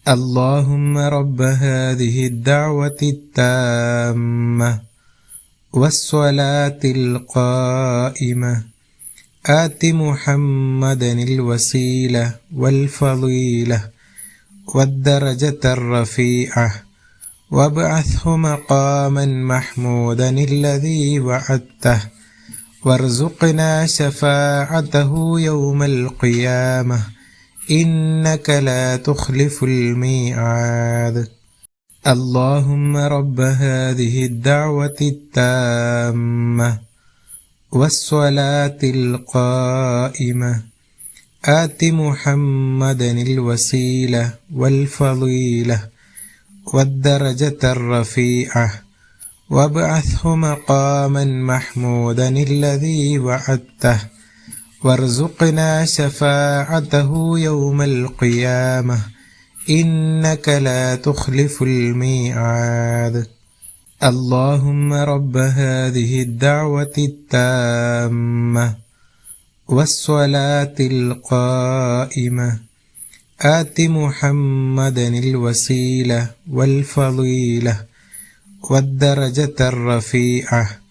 اللهم رب هذه الدعوة التامة والصلاة القائمة آت محمدا الوسيلة والفضيلة والدرجة الرفيعة وابعثه مقاما محمودا الذي وعدته وارزقنا شفاعته يوم القيامة إنك لا تخلف الميعاد. اللهم رب هذه الدعوة التامة والصلاة القائمة آت محمدا الوسيلة والفضيلة والدرجة الرفيعة وابعثه مقاما محمودا الذي وعدته وارزقنا شفاعته يوم القيامة إنك لا تخلف الميعاد. اللهم رب هذه الدعوة التامة والصلاة القائمة آت محمدا الوسيلة والفضيلة والدرجة الرفيعة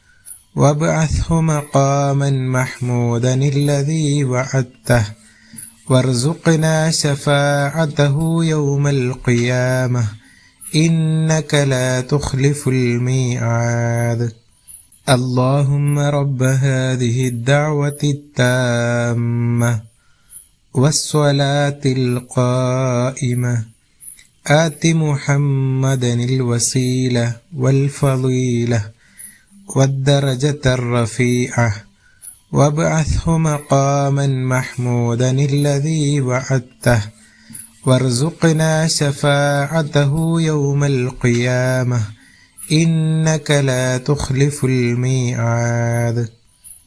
وابعثه مقاما محمودا الذي وعدته وارزقنا شفاعته يوم القيامة إنك لا تخلف الميعاد. اللهم رب هذه الدعوة التامة والصلاة القائمة آت محمدا الوسيلة والفضيلة والدرجة الرفيعة وابعثه مقاما محمودا الذي وعدته وارزقنا شفاعته يوم القيامة إنك لا تخلف الميعاد.